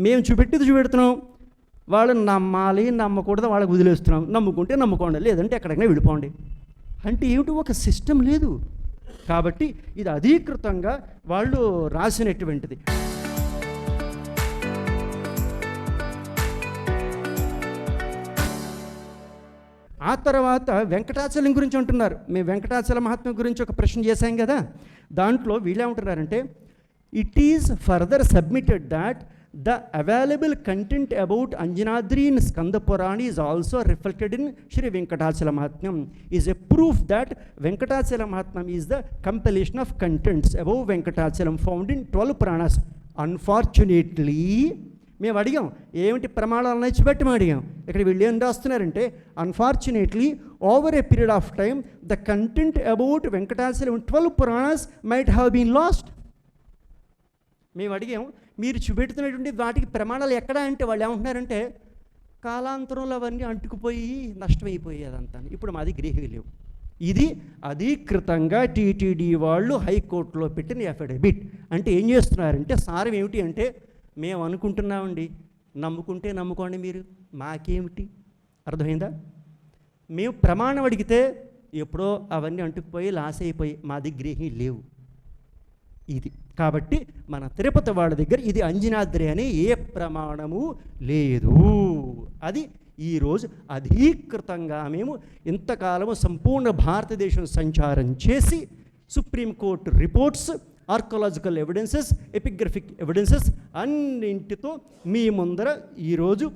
మేము చూపెడుతున్నాం, వాళ్ళు నమ్మాలి నమ్మకూడదు వాళ్ళకి వదిలేస్తున్నాం. నమ్ముకుంటే నమ్ముకోండి, లేదంటే ఎక్కడికైనా వెళ్ళిపోండి అంటే ఏమిటి, ఒక సిస్టమ్ లేదు. కాబట్టి ఇది అధీకృతంగా వాళ్ళు రాసినటువంటిది. ఆ తర్వాత వెంకటాచలం గురించి అంటున్నారు. మేము వెంకటాచల మహాత్మ్యం గురించి ఒక ప్రశ్న చేశాం కదా, దాంట్లో వీళ్ళేమంటున్నారంటే it is further submitted that the available content about Anjanadri in Skanda Purana is also reflected in Shri Venkatachala Mahatmyam is a proof that Venkatachala Mahatmyam is the compilation of contents above Venkatachalam found in 12 Puranas. Unfortunately మేము అడిగాం ఏమిటి ప్రమాణాలను ఇచ్చిపెట్టమని అడిగాం. ఇక్కడ వీళ్ళు ఏం రాస్తున్నారంటే unfortunately over a period of time the content about Venkatachalam 12 Puranas might have been lost. మేము అడిగాం మీరు చూపెడుతున్నటువంటి వాటికి ప్రమాణాలు ఎక్కడ అంటే వాళ్ళు ఏమంటున్నారంటే కాలాంతరంలో అవన్నీ అంటుకుపోయి నష్టమైపోయి అదంతా. ఇప్పుడు మాది గ్రీహి లేవు. ఇది అధీకృతంగా టీటీడీ వాళ్ళు హైకోర్టులో పెట్టిన అఫిడవిట్. అంటే ఏం చేస్తున్నారంటే సారం ఏమిటి అంటే మేము అనుకుంటున్నామండి, నమ్ముకుంటే నమ్ముకోండి, మీరు మాకేమిటి, అర్థమైందా? మేము ప్రమాణం అడిగితే ఎప్పుడో అవన్నీ అంటుకుపోయి లాస్ అయిపోయి మా దగ్గర ఏమీ లేవు. ఇది కాబట్టి మన తిరుపతి వాళ్ళ దగ్గర ఇది అంజనాద్రి అనే ఏ ప్రమాణము లేదు. అది ఈరోజు అధీకృతంగా మేము ఇంతకాలము సంపూర్ణ భారతదేశం సంచారం చేసి supreme court reports, archaeological evidences, epigraphic evidences అన్నింటితో మీ ముందర ఈరోజు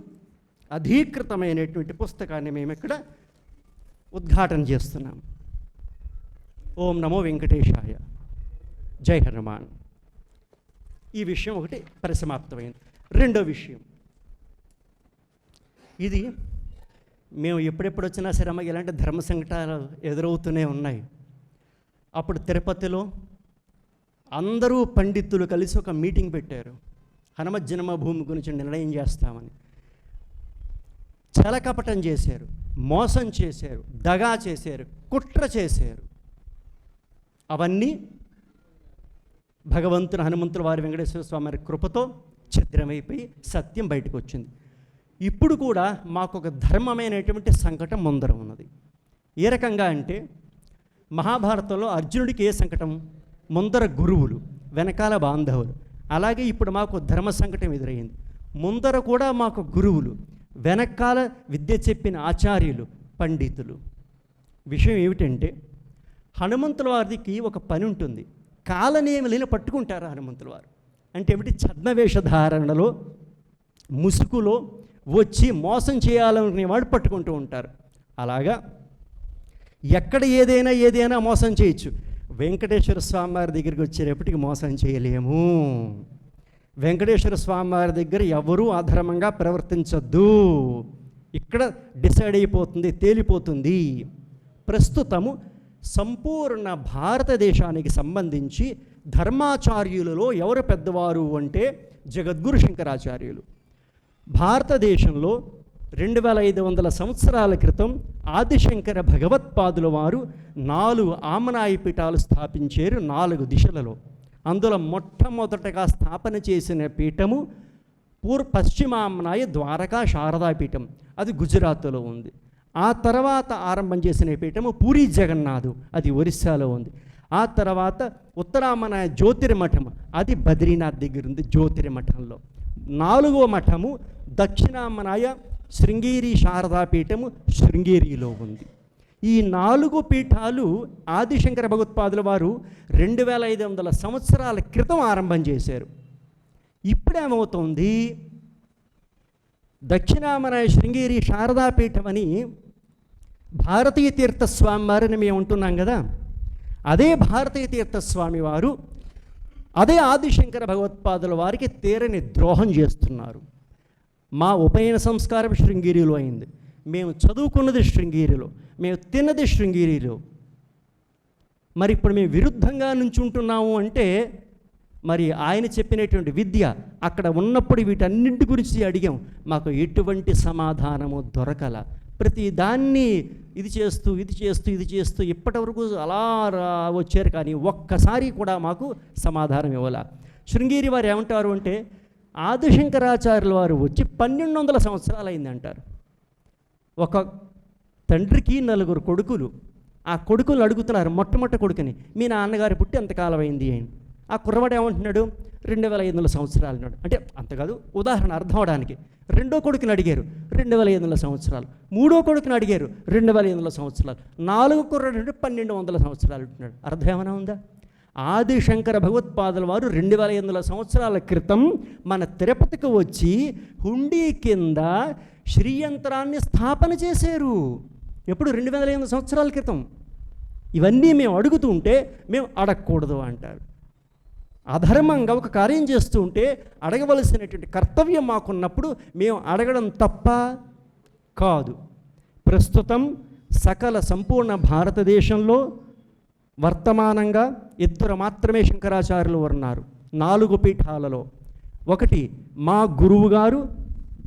అధీకృతమైనటువంటి పుస్తకాన్ని మేము ఇక్కడ ఉద్ఘాటన చేస్తున్నాం. ఓం నమో వెంకటేశాయ, జై హనుమాన్. ఈ విషయం ఒకటి పరిసమాప్తమైంది. రెండో విషయం, ఇది మేము ఎప్పుడెప్పుడు వచ్చినా సరే అమ్మ ఇలాంటి ధర్మ సంకటాలు ఎదురవుతూనే ఉన్నాయి. అప్పుడు తిరుపతిలో అందరూ పండితులు కలిసి ఒక మీటింగ్ పెట్టారు. హనుమత్ జన్మభూమి గురించి నిర్ణయం చేస్తామని. చలకపటం చేశారు, మోసం చేశారు, దగా చేశారు, కుట్ర చేశారు. అవన్నీ భగవంతుని హనుమంతుల వారి వెంకటేశ్వర స్వామి వారి కృపతో ఛిద్రమైపోయి సత్యం బయటకు వచ్చింది. ఇప్పుడు కూడా మాకు ఒక ధర్మమైనటువంటి సంకటం ముందర ఉన్నది. ఏ రకంగా అంటే మహాభారతంలో అర్జునుడికి ఏ సంకటం, ముందర గురువులు వెనకాల బాంధవులు. అలాగే ఇప్పుడు మాకు ధర్మ సంకటం ఎదురైంది. ముందర కూడా మాకు గురువులు, వెనకాల విద్య చెప్పిన ఆచార్యులు, పండితులు. విషయం ఏమిటంటే హనుమంతుల వారికి ఒక పని ఉంటుంది. కాలనేమిలిని పట్టుకుంటారు హనుమంతుల వారు. అంటే ఏమిటి, ఛద్మవేషధారణలో ముసుగులో వచ్చి మోసం చేయాలనుకునే వాడు పట్టుకుంటూ ఉంటారు. అలాగా ఎక్కడ ఏదైనా మోసం చేయొచ్చు. వెంకటేశ్వర స్వామి వారి దగ్గరికి వచ్చేటప్పటికి మోసం చేయలేము. వెంకటేశ్వర స్వామి వారి దగ్గర ఎవరూ అధర్మంగా ప్రవర్తించద్దు. ఇక్కడ డిసైడ్ అయిపోతుంది, తేలిపోతుంది. ప్రస్తుతము సంపూర్ణ భారతదేశానికి సంబంధించి ధర్మాచార్యులలో ఎవరు పెద్దవారు అంటే జగద్గురు శంకరాచార్యులు. భారతదేశంలో 2500 సంవత్సరాల క్రితం ఆదిశంకర భగవత్పాదుల వారు 4 ఆమనాయి పీఠాలు స్థాపించారు 4 దిశలలో. అందులో మొట్టమొదటగా స్థాపన చేసిన పీఠము పశ్చిమామనాయ ద్వారకా శారదాపీఠం, అది గుజరాత్లో ఉంది. ఆ తర్వాత ఆరంభం చేసిన పీఠము పూరి జగన్నాథు, అది ఒరిస్సాలో ఉంది. ఆ తర్వాత ఉత్తరామనాయ జ్యోతిర్మఠం, అది బద్రీనాథ్ దగ్గర ఉంది జ్యోతిర్మఠంలో. 4వ మఠము దక్షిణామనాయ శృంగేరి శారదాపీఠము శృంగేరిలో ఉంది. ఈ 4 పీఠాలు ఆదిశంకర భగవత్పాదుల వారు 2500 సంవత్సరాల క్రితం ఆరంభం చేశారు. ఇప్పుడేమవుతుంది, దక్షిణామనాయ శృంగేరి శారదాపీఠం అని భారతీయ తీర్థస్వామి వారిని మేము ఉంటున్నాం కదా, అదే భారతీయ తీర్థస్వామి వారు అదే ఆదిశంకర భగవత్పాదుల వారికి తీరని ద్రోహం చేస్తున్నారు. మా ఉపనయన సంస్కారం శృంగేరిలో అయింది, మేము చదువుకున్నది శృంగేరిలో, మేము తిన్నది శృంగేరిలో. మరి ఇప్పుడు మేము విరుద్ధంగా నుంచుంటున్నాము అంటే మరి ఆయన చెప్పినటువంటి విద్య అక్కడ ఉన్నప్పుడు వీటన్నింటి గురించి అడిగాం, మాకు ఎటువంటి సమాధానము దొరకల. ప్రతి దాన్ని ఇది చేస్తూ ఇప్పటివరకు అలా వచ్చారు, కానీ ఒక్కసారి కూడా మాకు సమాధానం ఇవ్వాల. శృంగేరి వారు ఏమంటారు అంటే ఆదిశంకరాచార్యుల వారు వచ్చి 1200 సంవత్సరాలు అయిందంటారు. ఒక తండ్రికి 4 కొడుకులు. ఆ కొడుకులు అడుగుతున్నారు, మొట్టమొదటి కొడుకుని, మీ నాన్నగారు పుట్టి ఎంతకాలం అయింది అని. ఆ కుర్రవాడు ఏమంటున్నాడు, 2500 సంవత్సరాలు అన్నాడు. అంటే అంత కాదు, ఉదాహరణ అర్థం అవడానికి. రెండో కొడుకుని అడిగారు, 2500 సంవత్సరాలు. మూడో కొడుకుని అడిగారు, 2500 సంవత్సరాలు. 4 కుర్రాడు 1200 సంవత్సరాలు అంటున్నాడు. అర్థం ఏమైనా ఉందా? ఆదిశంకర భగవత్పాదుల వారు 2500 సంవత్సరాల క్రితం మన తిరుపతికి వచ్చి హుండీ కింద శ్రీయంత్రాన్ని స్థాపన చేశారు. ఎప్పుడు? 2500 సంవత్సరాల క్రితం. ఇవన్నీ మేము అడుగుతుంటే మేము అడగకూడదు అంటారు. అధర్మంగా ఒక కార్యం చేస్తూ ఉంటే అడగవలసినటువంటి కర్తవ్యం మాకున్నప్పుడు మేము అడగడం తప్ప కాదు. ప్రస్తుతం సకల సంపూర్ణ భారతదేశంలో వర్తమానంగా 2 మాత్రమే శంకరాచార్యులు ఉన్నారు 4 పీఠాలలో. ఒకటి మా గురువు గారు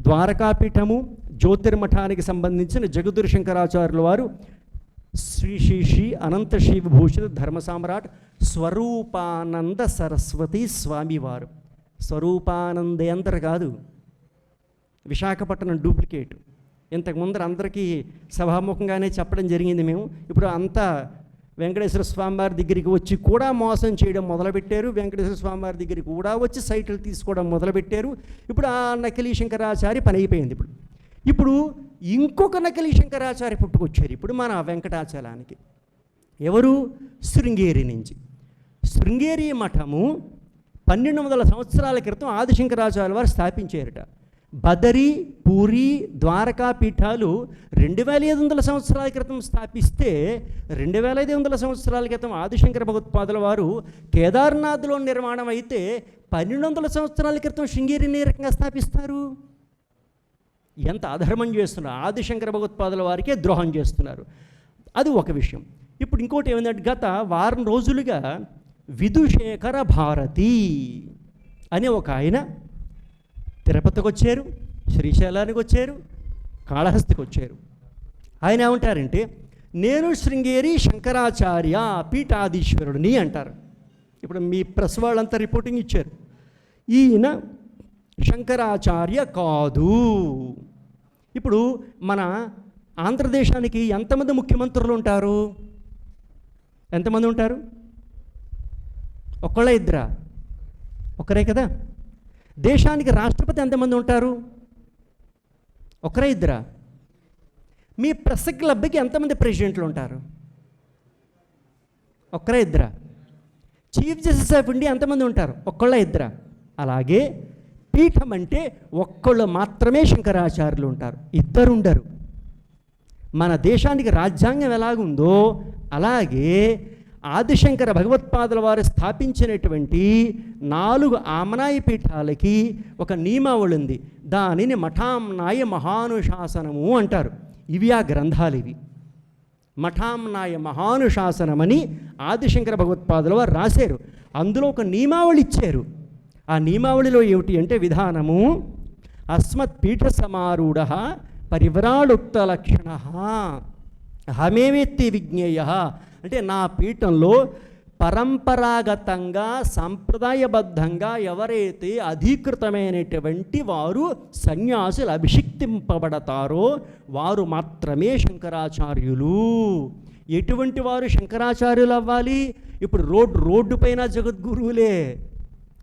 ద్వారకాపీఠము జ్యోతిర్మఠానికి సంబంధించిన జగద్గురు శంకరాచార్యుల వారు శ్రీ శ్రీ శ్రీ అనంత శ్రీ విభూషిత ధర్మ సామ్రాట్ స్వరూపానంద సరస్వతి స్వామివారు. స్వరూపానందేంద్ర కాదు, విశాఖపట్నం డూప్లికేట్. ఇంతకుముందర అందరికీ సభాముఖంగానే చెప్పడం జరిగింది. మేము ఇప్పుడు అంతా వెంకటేశ్వర స్వామివారి దగ్గరికి వచ్చి కూడా మోసం చేయడం మొదలుపెట్టారు. వెంకటేశ్వర స్వామివారి దగ్గరికి కూడా వచ్చి సైట్లు తీసుకోవడం మొదలుపెట్టారు. ఇప్పుడు ఆ నకిలీ శంకరాచార్య పని అయిపోయింది. ఇప్పుడు ఇంకొక నకిలీ శంకరాచార్య పుట్టుకొచ్చారు ఇప్పుడు మన వెంకటాచలానికి. ఎవరు? శృంగేరి నుంచి. శృంగేరి మఠము 1200 సంవత్సరాల క్రితం ఆదిశంకరాచార్యుల వారు స్థాపించారట. బదరి, పూరి, ద్వారకా పీఠాలు 2500 సంవత్సరాల క్రితం స్థాపిస్తే 2500 సంవత్సరాల క్రితం ఆదిశంకర భగవత్పాదుల వారు కేదార్నాథ్లో నిర్మాణం అయితే 1200 సంవత్సరాల క్రితం శృంగేరిని ఏ రకంగా స్థాపిస్తారు? ఎంత అధర్మం చేస్తున్నారు! ఆదిశంకర భగవత్పాదుల వారికే ద్రోహం చేస్తున్నారు. అది ఒక విషయం. ఇప్పుడు ఇంకోటి ఏమైందంటే, గత వారం రోజులుగా విధుశేఖర భారతి అనే ఒక ఆయన తిరుపతికి వచ్చారు, శ్రీశైలానికి వచ్చారు, కాళహస్తికి వచ్చారు. ఆయన ఏమంటారంటే, నేను శృంగేరి శంకరాచార్య పీఠాధీశ్వరుడిని అంటారు. ఇప్పుడు మీ ప్రెస్ వాళ్ళంతా రిపోర్టింగ్ ఇచ్చారు. ఈయన శంకరాచార్య కాదు. ఇప్పుడు మన ఆంధ్రదేశానికి ఎంతమంది ముఖ్యమంత్రులు ఉంటారు? ఎంతమంది ఉంటారు? ఒక్కళ్ళ ఇద్దరా? ఒక్కరే కదా. దేశానికి రాష్ట్రపతి ఎంతమంది ఉంటారు? ఒక్కరే ఇద్దరా? మీ ప్రెస్ క్లబ్కి ఎంతమంది ప్రెసిడెంట్లు ఉంటారు? ఒక్కరే ఇద్దరా? చీఫ్ జస్టిస్ ఆఫ్ ఇండియా ఎంతమంది ఉంటారు? ఒక్కళ్ళ ఇద్దరా? అలాగే పీఠం అంటే ఒక్కళ్ళు మాత్రమే శంకరాచార్యులు ఉంటారు, ఇద్దరు ఉండరు. మన దేశానికి రాజ్యాంగం ఎలాగుందో అలాగే ఆదిశంకర భగవత్పాదుల వారు స్థాపించినటువంటి 4 ఆమనాయ పీఠాలకి ఒక నియమావళి ఉంది. దానిని మఠాంనాయ మహానుశాసనము అంటారు. ఇవి ఆ గ్రంథాలు. ఇవి మఠాంనాయ మహానుశాసనమని ఆదిశంకర భగవత్పాదుల వారు రాశారు. అందులో ఒక నియమావళి ఇచ్చారు. ఆ నియమావళిలో ఏమిటి అంటే, విధానము అస్మత్ పీఠ సమారూఢ పరివ్రాళుక్త లక్షణ అహమేవేత్తి విజ్ఞేయ. అంటే నా పీఠంలో పరంపరాగతంగా సాంప్రదాయబద్ధంగా ఎవరైతే అధీకృతమైనటువంటి వారు సన్యాసులు అభిషిక్తింపబడతారో వారు మాత్రమే శంకరాచార్యులు. ఎటువంటి వారు శంకరాచార్యులు అవ్వాలి? ఇప్పుడు రోడ్డు పైన జగద్గురువులే.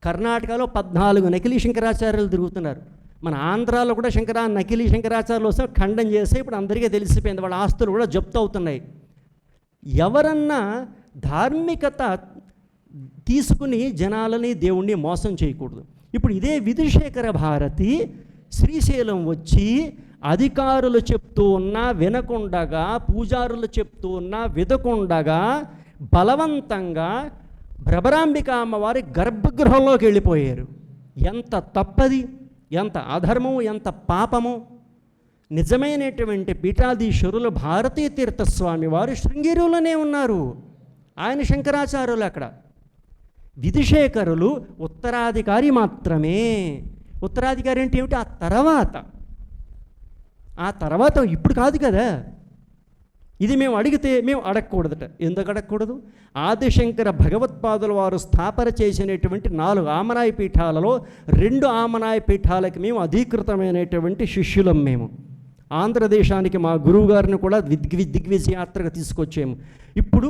కర్ణాటకలో 14 నకిలీ శంకరాచార్యులు తిరుగుతున్నారు. మన ఆంధ్రాలో కూడా నకిలీ శంకరాచార్యులు వస్తే ఖండం చేస్తే ఇప్పుడు అందరికీ తెలిసిపోయింది. వాళ్ళ ఆస్తులు కూడా జప్తు అవుతున్నాయి. ఎవరన్నా ధార్మికత తీసుకుని జనాలని దేవుణ్ణి మోసం చేయకూడదు. ఇప్పుడు ఇదే విధుశేఖర భారతి శ్రీశైలం వచ్చి అధికారులు చెప్తూ ఉన్నా వినకుండగా, పూజారులు చెప్తూ ఉన్నా వినకుండగా బలవంతంగా భ్రమరాంబిక అమ్మవారి గర్భగృహంలోకి వెళ్ళిపోయారు. ఎంత తప్పది, ఎంత అధర్మము, ఎంత పాపము! నిజమైనటువంటి పీఠాధీశ్వరులు భారతీ తీర్థస్వామి వారు శృంగేరిలోనే ఉన్నారు. ఆయన శంకరాచార్యులు అక్కడ. విధుశేఖరులు ఉత్తరాధికారి మాత్రమే. ఉత్తరాధికారి అంటే ఏమిటి? ఆ తర్వాత ఇప్పుడు కాదు కదా. ఇది మేము అడిగితే మేము అడగకూడదట. ఎందుకు అడగకూడదు? ఆదిశంకర భగవత్పాదుల వారు స్థాపన చేసినటువంటి 4 ఆమనాయ పీఠాలలో 2 ఆమనాయ పీఠాలకి మేము అధీకృతమైనటువంటి శిష్యులం. మేము ఆంధ్రదేశానికి మా గురువు గారిని కూడా దిగ్విజయ యాత్రగా తీసుకొచ్చాము. ఇప్పుడు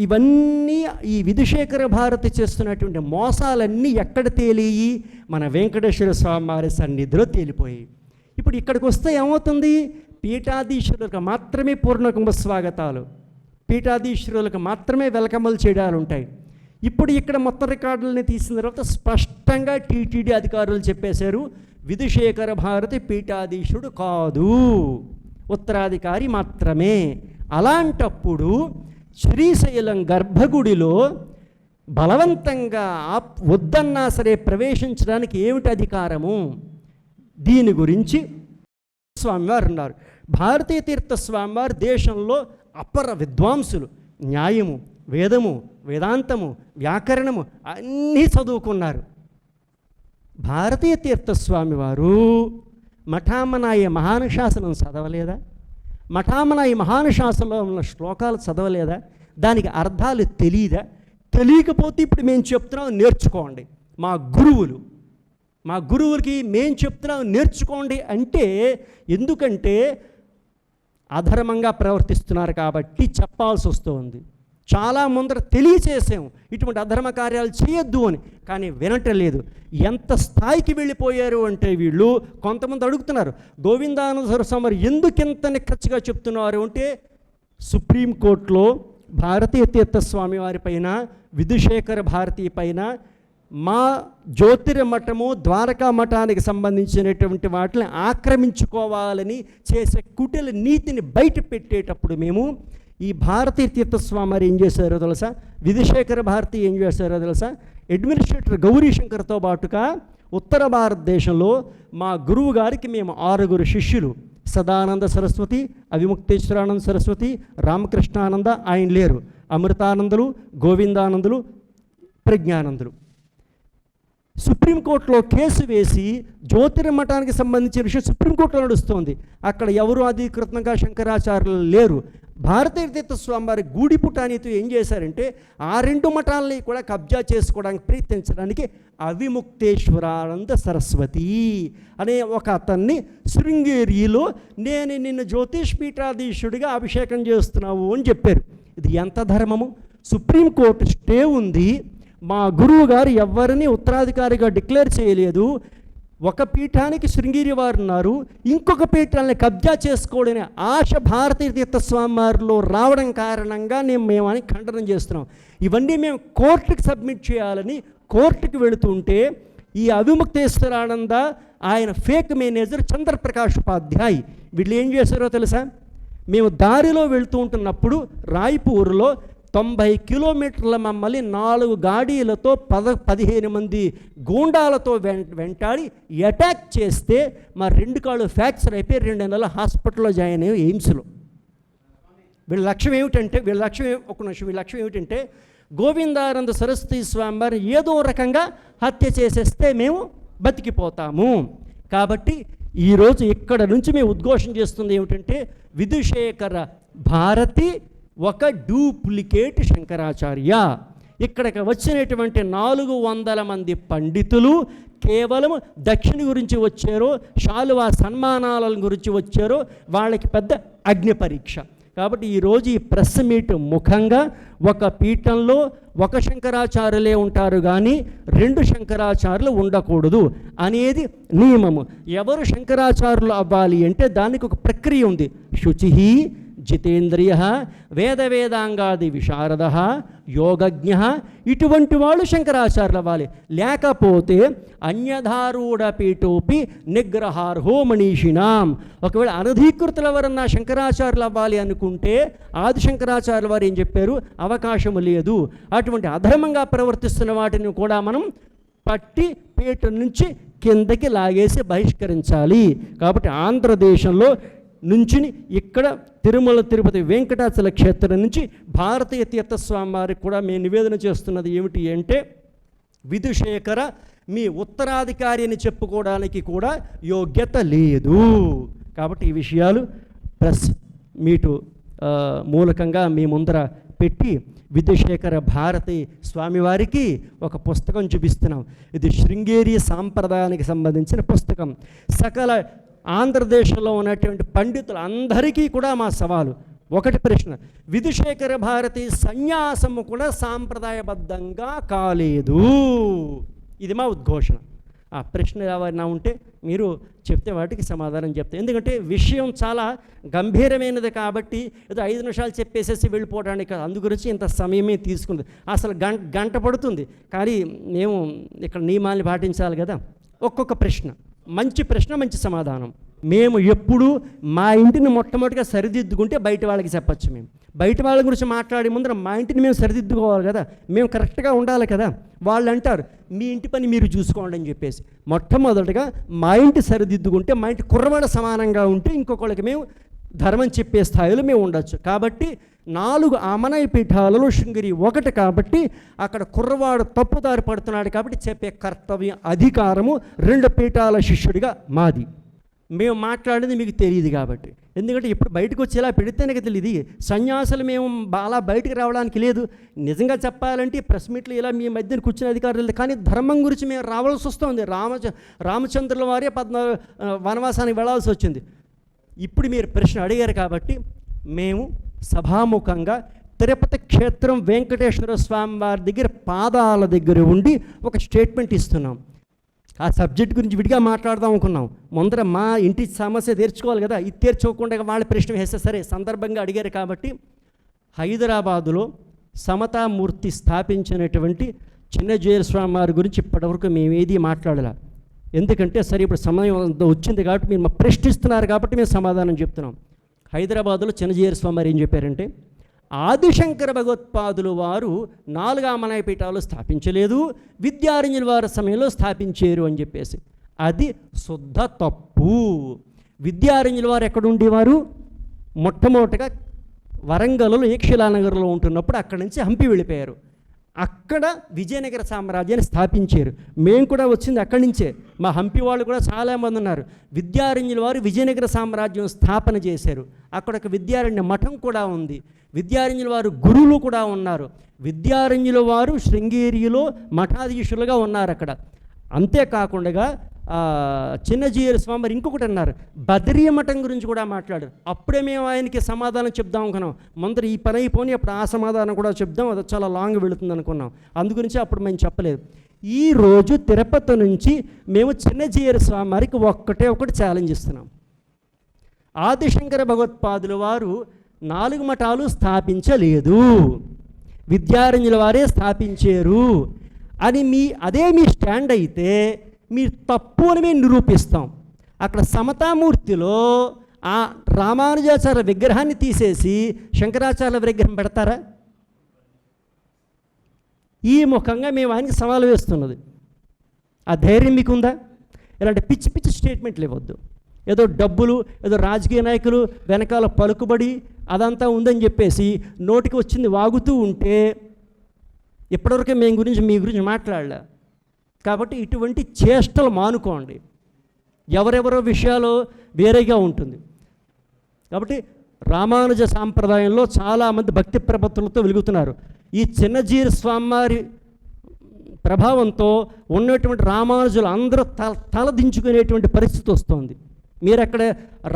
ఇవన్నీ ఈ విధుశేఖర భారతి చేస్తున్నటువంటి మోసాలన్నీ ఎక్కడ తేలియి? మన వెంకటేశ్వర స్వామి వారి సన్నిధిలో తేలిపోయాయి. ఇప్పుడు ఇక్కడికి వస్తే ఏమవుతుంది? పీఠాధీశ్వరులకు మాత్రమే పూర్ణకుంభ స్వాగతాలు, పీఠాధీశ్వరులకు మాత్రమే వెల్కమలు చేయడాలు ఉంటాయి. ఇప్పుడు ఇక్కడ మొత్తం రికార్డులని తీసిన తర్వాత స్పష్టంగా టీటీడీ అధికారులు చెప్పేశారు, విధుశేఖర భారతి పీఠాధీశుడు కాదు, ఉత్తరాధికారి మాత్రమే. అలాంటప్పుడు శ్రీశైలం గర్భగుడిలో బలవంతంగా వద్దన్నా సరే ప్రవేశించడానికి ఏమిటి అధికారము? దీని గురించి స్వామివారు ఉన్నారు. భారతీయ తీర్థ స్వామివారు దేశంలో అపర విద్వాంసులు. న్యాయము, వేదము, వేదాంతము, వ్యాకరణము అన్నీ చదువుకున్నారు. భారతీయ తీర్థ స్వామివారు మఠామనాయ మహానుశాసనం చదవలేదా? మఠామనాయ మహానుశాసనంలో ఉన్న శ్లోకాలు చదవలేదా? దానికి అర్థాలు తెలియదా? తెలియకపోతే ఇప్పుడు మేము చెప్తున్నాం నేర్చుకోండి. మా గురువులకి మేము చెప్తున్నాం నేర్చుకోండి అంటే, ఎందుకంటే అధర్మంగా ప్రవర్తిస్తున్నారు కాబట్టి చెప్పాల్సి వస్తుంది. చాలా ముందర తెలియచేసాము ఇటువంటి అధర్మ కార్యాలు చేయొద్దు అని, కానీ వినటలేదు. ఎంత స్థాయికి వెళ్ళిపోయారు అంటే వీళ్ళు కొంతమంది అడుగుతున్నారు, గోవిందానంద సరస్వామి ఎందుకు ఇంత నిక్కచ్చిగా చెప్తున్నారు అంటే, సుప్రీంకోర్టులో భారతీయ తీర్థ స్వామి వారి పైన, విధుశేఖర భారతి పైన, మా జ్యోతిర్మఠము ద్వారకా మఠానికి సంబంధించినటువంటి వాటిని ఆక్రమించుకోవాలని చేసే కుటిల నీతిని బయట పెట్టేటప్పుడు మేము ఈ భారతీయ తీర్థస్వామి వారు ఏం చేశారో తెలుసా? విధుశేఖర భారతి ఏం చేశారో తెలుసా? అడ్మినిస్ట్రేటర్ గౌరీశంకర్తో పాటుగా ఉత్తర భారతదేశంలో మా గురువు గారికి మేము 6 శిష్యులు, సదానంద సరస్వతి, అవిముక్తేశ్వరానంద సరస్వతి, రామకృష్ణానంద ఆయన లేరు, అమృతానందులు, గోవిందానందులు, ప్రజ్ఞానందులు. సుప్రీంకోర్టులో కేసు వేసి జ్యోతిర్మఠానికి సంబంధించిన విషయం సుప్రీంకోర్టులో నడుస్తోంది. అక్కడ ఎవరు అధికృతంగా శంకరాచార్యులు లేరు. భారతీయ తీర్థ స్వామి వారి గూడిపుటానితో ఏం చేశారంటే, ఆ 2 మఠాలని కూడా కబ్జా చేసుకోవడానికి ప్రయత్నించడానికి అవిముక్తేశ్వరానంద సరస్వతి అనే ఒక అతన్ని శృంగేరిలో నేను నిన్ను జ్యోతిష్ పీఠాధీశుడిగా అభిషేకం చేస్తున్నావు అని చెప్పారు. ఇది ఎంత ధర్మము? సుప్రీంకోర్టు స్టే ఉంది. మా గురువు గారు ఎవరిని ఉత్తరాధికారిగా డిక్లేర్ చేయలేదు. ఒక పీఠానికి శృంగేరి వారు ఉన్నారు, ఇంకొక పీఠాలని కబ్జా చేసుకోవడనే ఆశ భారతీయ తీర్థస్వామి వారిలో రావడం కారణంగా మేము అని ఖండనం చేస్తున్నాం. ఇవన్నీ మేము కోర్టుకి సబ్మిట్ చేయాలని కోర్టుకి వెళుతుంటే ఈ అవిముక్తేశ్వరానంద ఆయన ఫేక్ మేనేజర్ చంద్రప్రకాష్ ఉపాధ్యాయ్ వీళ్ళు ఏం చేశారో తెలుసా? మేము దారిలో వెళుతూ ఉంటున్నప్పుడు రాయ్పూర్లో 90 కిలోమీటర్ల మమ్మల్ని 4 గాడీలతో 15 మంది గూండాలతో వెంటాడి అటాక్ చేస్తే మా 2 కాళ్ళు ఫ్రాక్చర్ అయిపోయి 2 నెలల హాస్పిటల్లో జాయిన్ అయ్యి ఎయిమ్స్లో. వీళ్ళ లక్ష్యం ఏమిటంటే గోవిందానంద సరస్వతి స్వామి వారిని ఏదో రకంగా హత్య చేసేస్తే మేము బతికిపోతాము. కాబట్టి ఈరోజు ఇక్కడ నుంచి మేము ఉద్ఘోషణ చేస్తుంది ఏమిటంటే, విధుశేఖర భారతి ఒక డూప్లికేట్ శంకరాచార్య. ఇక్కడికి వచ్చినటువంటి 400 మంది పండితులు కేవలం దక్షిణ గురించి వచ్చారో, శాలువా సన్మానాల గురించి వచ్చారో, వాళ్ళకి పెద్ద అగ్ని పరీక్ష. కాబట్టి ఈరోజు ఈ ప్రెస్ మీట్ ముఖంగా ఒక పీఠంలో ఒక శంకరాచార్యులే ఉంటారు కానీ 2 శంకరాచార్యులు ఉండకూడదు అనేది నియమము. ఎవరు శంకరాచార్యులు అవ్వాలి అంటే దానికి ఒక ప్రక్రియ ఉంది. శుచి, జితేంద్రియ, వేదాంగాది విశారద, యోగజ్ఞ, ఇటువంటి వాళ్ళు శంకరాచార్యులు అవ్వాలి. లేకపోతే అన్యధారూఢ పీఠోపి నిగ్రహార్హో మనీషినాం. ఒకవేళ అనధీకృతులు ఎవరన్నా శంకరాచార్యులు అవ్వాలి అనుకుంటే ఆది శంకరాచార్యుల వారు ఏం చెప్పారు? అవకాశం లేదు. అటువంటి అధర్మంగా ప్రవర్తిస్తున్న వాటిని కూడా మనం పట్టి పీఠం నుంచి కిందకి లాగేసి బహిష్కరించాలి. కాబట్టి ఆంధ్రదేశంలో నుంచి ఇక్కడ తిరుమల తిరుపతి వెంకటాచల క్షేత్రం నుంచి భారతీయ తీర్థస్వామి వారికి కూడా మేము నివేదన చేస్తున్నది ఏమిటి అంటే, విధుశేఖర మీ ఉత్తరాధికారి అని చెప్పుకోవడానికి కూడా యోగ్యత లేదు. కాబట్టి ఈ విషయాలు ప్రెస్ మీటు మూలకంగా మీ ముందర పెట్టి విధుశేఖర భారతి స్వామివారికి ఒక పుస్తకం చూపిస్తున్నాం. ఇది శృంగేరి సాంప్రదాయానికి సంబంధించిన పుస్తకం. సకల ఆంధ్రదేశంలో ఉన్నటువంటి పండితులందరికీ కూడా మా సవాలు ఒకటి ప్రశ్న, విధుశేఖర భారతి సన్యాసము కూడా సాంప్రదాయబద్ధంగా కాలేదు. ఇది మా ఉద్ఘోషణ. ఆ ప్రశ్న ఎవరైనా ఉంటే మీరు చెప్తే వాటికి సమాధానం చెప్తాను. ఎందుకంటే విషయం చాలా గంభీరమైనది కాబట్టి ఏదో 5 నిమిషాలు చెప్పేసేసి వెళ్ళిపోవడానికి కాదు. అందుగురించి ఇంత సమయమే తీసుకుంది. అసలు గంట పడుతుంది. కానీ మేము ఇక్కడ నియమాల్ని పాటించాలి కదా. ఒక్కొక్క ప్రశ్న, మంచి ప్రశ్న, మంచి సమాధానం. మేము ఎప్పుడు మా ఇంటిని మొట్టమొదటిగా సరిదిద్దుకుంటే బయట వాళ్ళకి చెప్పచ్చు. మేము బయట వాళ్ళ గురించి మాట్లాడే ముందర మా ఇంటిని మేము సరిదిద్దుకోవాలి కదా, మేము కరెక్ట్గా ఉండాలి కదా. వాళ్ళు అంటారు మీ ఇంటి పని మీరు చూసుకోండి అని చెప్పేసి. మొట్టమొదటిగా మా ఇంటి సరిదిద్దుకుంటే, మా ఇంటి కుర్రవాడ సమానంగా ఉంటే ఇంకొకళ్ళకి మేము ధర్మం చెప్పే స్థాయిలో మేము ఉండొచ్చు. కాబట్టి 4 అమనయ పీఠాలలో శృంగేరి ఒకటి కాబట్టి అక్కడ కుర్రవాడు తప్పుదారి పడుతున్నాడు కాబట్టి చెప్పే కర్తవ్యం, అధికారము 2 పీఠాల శిష్యుడిగా మాది. మేము మాట్లాడేది మీకు తెలియదు కాబట్టి. ఎందుకంటే ఇప్పుడు బయటకు వచ్చి ఇలా పెడితేనే తెలియదు. సన్యాసులు మేము అలా బయటకు రావడానికి లేదు. నిజంగా చెప్పాలంటే ప్రెస్ మీట్లు ఇలా మీ మధ్యన కూర్చునే అధికారులు లేదు. కానీ ధర్మం గురించి మేము రావాల్సి వస్తుంది. రామచంద్రుల వారే 14 వనవాసానికి వెళ్ళాల్సి వచ్చింది. ఇప్పుడు మీరు ప్రశ్న అడిగారు కాబట్టి మేము సభాముఖంగా తిరుపతి క్షేత్రం వెంకటేశ్వర స్వామి వారి దగ్గర పాదాల దగ్గర ఉండి ఒక స్టేట్మెంట్ ఇస్తున్నాం. ఆ సబ్జెక్ట్ గురించి విడిగా మాట్లాడదాం అనుకున్నాం. ముందర మా ఇంటి సమస్య తీర్చుకోవాలి కదా. ఇది తీర్చుకోకుండా వాళ్ళ ప్రశ్న వేస్తే సరే, సందర్భంగా అడిగారు కాబట్టి హైదరాబాదులో సమతామూర్తి స్థాపించినటువంటి చిన్నజీయర్ స్వామి వారి గురించి ఇప్పటివరకు మేము ఏది మాట్లాడాల. ఎందుకంటే సరే ఇప్పుడు సమయం వచ్చింది కాబట్టి మీరు మా ప్రశ్నిస్తున్నారు కాబట్టి మేము సమాధానం చెప్తున్నాం. హైదరాబాదులో చిన్నజీయర్ స్వామి వారు ఏం చెప్పారంటే, ఆదిశంకర భగవత్పాదులు వారు 4 అమనయ పీఠాలు స్థాపించలేదు, విద్యారణ్యుల వారి సమయంలో స్థాపించారు అని చెప్పేసి. అది శుద్ధ తప్పు. విద్యారణ్యుల వారు ఎక్కడ ఉండేవారు? మొట్టమొదటిగా వరంగల్లో ఏక్షిలానగర్లో ఉంటున్నప్పుడు అక్కడి నుంచి హంపి వెళ్ళిపోయారు. అక్కడ విజయనగర సామ్రాజ్యాన్ని స్థాపించారు. మేము కూడా వచ్చింది అక్కడి నుంచే. మా హంపి వాళ్ళు కూడా చాలామంది ఉన్నారు. విద్యారణ్యుల వారు విజయనగర సామ్రాజ్యం స్థాపన చేశారు. అక్కడ ఒక విద్యారణ్య మఠం కూడా ఉంది. విద్యారణ్యుల వారు గురువులు కూడా ఉన్నారు. విద్యారణ్యుల వారు శృంగేరిలో మఠాధీశులుగా ఉన్నారు అక్కడ. అంతేకాకుండా చిన్నజీయర్ స్వామి వారు ఇంకొకటి అన్నారు, బద్రీయ మఠం గురించి కూడా మాట్లాడారు. అప్పుడే మేము ఆయనకి సమాధానం చెప్దాం అనుకున్నాం. ముందర ఈ పని అయిపోయి అప్పుడు ఆ సమాధానం కూడా చెప్దాం, అది చాలా లాంగ్ వెళుతుంది అనుకున్నాం. అందుగురించి అప్పుడు మేము చెప్పలేదు. ఈరోజు తిరుపతి నుంచి మేము చిన్నజీయర్ స్వామి వారికి ఒకటి ఛాలెంజ్ ఇస్తున్నాం. ఆదిశంకర భగవత్పాదుల వారు 4 మఠాలు స్థాపించలేదు, విద్యారణ్యుల వారే స్థాపించారు అని అదే మీ స్టాండ్ అయితే మీరు తప్పు అని మేము నిరూపిస్తాం. అక్కడ సమతామూర్తిలో ఆ రామానుజాచార్య విగ్రహాన్ని తీసేసి శంకరాచార్య విగ్రహం పెడతారా? ఈ ముఖంగా మేము ఆయనకి సవాలు వేస్తున్నది. ఆ ధైర్యం మీకుందా? ఇలాంటి పిచ్చి పిచ్చి స్టేట్మెంట్లు ఇవ్వద్దు. ఏదో డబ్బులు, ఏదో రాజకీయ నాయకులు వెనకాల పలుకుబడి అదంతా ఉందని చెప్పేసి నోటికి వచ్చింది వాగుతూ ఉంటే ఇప్పటివరకు మీ గురించి మాట్లాడలే. కాబట్టి ఇటువంటి చేష్టలు మానుకోండి. ఎవరెవరో విషయాలు వేరేగా ఉంటుంది. కాబట్టి రామానుజ సాంప్రదాయంలో చాలామంది భక్తి ప్రపత్తులతో వెలుగుతున్నారు. ఈ చిన్నజీయర్ స్వామివారి ప్రభావంతో ఉన్నటువంటి రామానుజులు అందరూ తలదించుకునేటువంటి పరిస్థితి వస్తుంది. మీరు అక్కడ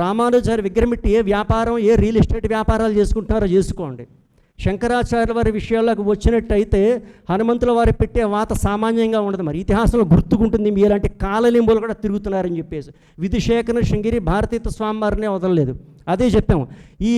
రామానుజారి విగ్రహం పెట్టి ఏ వ్యాపారం, ఏ రియల్ ఎస్టేట్ వ్యాపారాలు చేసుకుంటున్నారో చేసుకోండి. శంకరాచార్యుల వారి విషయాలకు వచ్చినట్టయితే హనుమంతుల వారి పెట్టే వాత సామాన్యంగా ఉండదు. మరి ఇతిహాసంలో గుర్తుకుంటుంది మీలాంటి కాలలింబులు కూడా తిరుగుతున్నారని చెప్పేసి. విధుశేఖర శృంగేరి భారతీయ స్వామివారినే వదలలేదు. అదే చెప్పాము. ఈ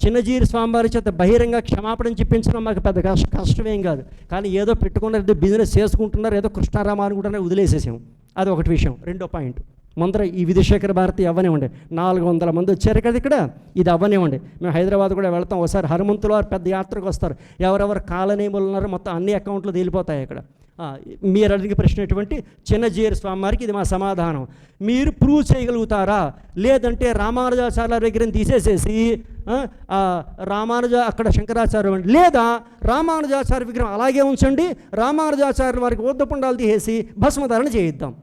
చిన్నజీయర్ స్వామివారి చేత బహిరంగ క్షమాపణ చెప్పించడం మాకు పెద్ద కష్టమేం కాదు. కానీ ఏదో పెట్టుకున్నారు, ఏదో బిజినెస్ చేసుకుంటున్నారు, ఏదో కృష్ణారామ అనుకుంటున్నారు, వదిలేసేసాము. అది ఒకటి విషయం. 2వ పాయింట్, ముందర ఈ విధుశేఖర భారతి అవ్వనివ్వండి, 400 మంది వచ్చారు కదా ఇక్కడ, ఇది అవ్వనివ్వండి. మేము హైదరాబాద్ కూడా వెళ్తాం. ఒకసారి హనుమంతుల వారు పెద్ద యాత్రకు వస్తారు. ఎవరెవరు కాలనేములు ఉన్నారో మొత్తం అన్ని అకౌంట్లు తేలిపోతాయి అక్కడ. మీరు అడిగిన ప్రశ్న ఎటువంటి చిన్నజీయర్ స్వామి వారికి ఇది మా సమాధానం. మీరు ప్రూవ్ చేయగలుగుతారా? లేదంటే రామానుజాచార్యుల విగ్రహం తీసేసేసి అక్కడ శంకరాచార్య లేదా రామానుజాచార్య విగ్రహం అలాగే ఉంచండి, రామానుజాచార్యుల వారికి ఊర్ధపుండాలు తీసేసి భస్మధారణ చేయిద్దాం.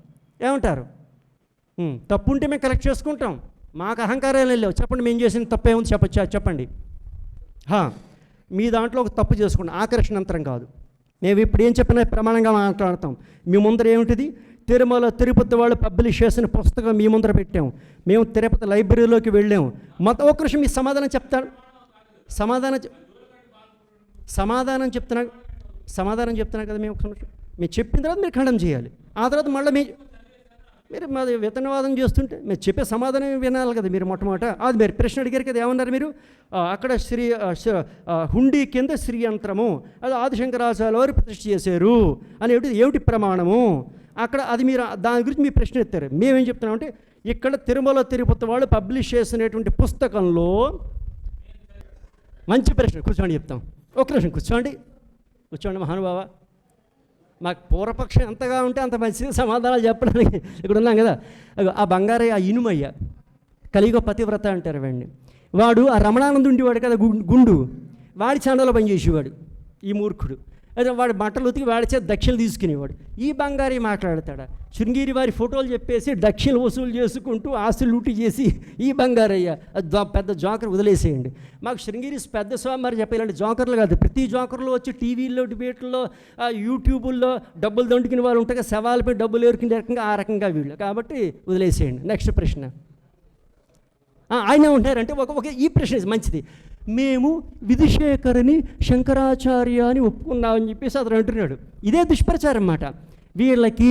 ఏమంటారు? తప్పు ఉంటే మేము కలెక్ట్ చేసుకుంటాం. మాకు అహంకారాలు లేవు. చెప్పండి, మేము చేసిన తప్పేముంది చెప్పండి. మీ దాంట్లో ఒక తప్పు చేసుకోండి, ఆకర్షణ యంత్రం కాదు. మేము ఇప్పుడు ఏం చెప్పినా ప్రమాణంగా మాట్లాడతాం. మీ ముందర ఏమిటిది? తిరుమల తిరుపతి వాళ్ళు పబ్లిష్ చేసిన పుస్తకం మీ ముందర పెట్టాం. మేము తిరుపతి లైబ్రరీలోకి వెళ్ళాము. మొత్తం ఒక్క నిమిషం మీ సమాధానం చెప్తాను. సమాధానం చెప్తున్నా కదా. మేము మీరు చెప్పిన తర్వాత మీరు ఖండం చేయాలి. ఆ తర్వాత మళ్ళీ మీరు మాది విత్తనవాదం చేస్తుంటే మీరు చెప్పే సమాధానం వినాలి కదా. మీరు మొట్టమొదట అది మీరు ప్రశ్న అడిగారు కదా, ఏమన్నారు మీరు? అక్కడ హుండీ కింద శ్రీ యంత్రము, అది ఆదిశంకరాచార్యుల వారు ప్రతిష్ఠ చేశారు అనేవి ఏమిటి ప్రమాణము? అక్కడ అది మీరు దాని గురించి మీ ప్రశ్న ఎత్తారు. మేమేం చెప్తున్నామంటే, ఇక్కడ తిరుమల తిరుపతి వాళ్ళు పబ్లిష్ చేసినటువంటి పుస్తకంలో మంచి ప్రశ్న. కూర్చోండి చెప్తాం. ఒక నిమిషం కూర్చోండి మహానుభావ. మాకు పూర్వపక్షం ఎంతగా ఉంటే అంత మంచిది సమాధానాలు చెప్పడానికి ఇక్కడ ఉన్నాం కదా. ఆ బంగారయ్య, ఆ ఇనుమయ్య, కలియుగ పతివ్రత అంటారు వాడిని. వాడు ఆ రమణానంద ఉండేవాడు కదా, గుండు, వాడి చాండలో పనిచేసేవాడు ఈ మూర్ఖుడు. అయితే వాడు బట్టలు ఉతికి వాడిచే దక్షిణలు తీసుకునేవాడు. ఈ బంగారీ మాట్లాడతాడా? శృంగేరి వారి ఫోటోలు చెప్పేసి దక్షిణలు వసూలు చేసుకుంటూ ఆస్తులు లూటి చేసి ఈ బంగారయ్య పెద్ద జోకర్ వదిలేసేయండి. మాకు శృంగేరి పెద్ద స్వామి మరి చెప్ప ఇలాంటి జోకర్లు కాదు. ప్రతి జోకర్లు వచ్చి టీవీల్లో, డిబేట్లో, యూట్యూబుల్లో డబ్బులు దండుకునే వాళ్ళు ఉంటాయి, శవాలపై డబ్బులు ఏరుకునే రకంగా ఆ రకంగా వీళ్ళు. కాబట్టి వదిలేసేయండి. నెక్స్ట్ ప్రశ్న. ఆయన ఉంటారంటే ఒక ఈ ప్రశ్న మంచిది. మేము విధుశేఖరుని శంకరాచార్య అని ఒప్పుకున్నామని చెప్పేసి అతను అంటున్నాడు. ఇదే దుష్ప్రచారం అన్నమాట. వీళ్ళకి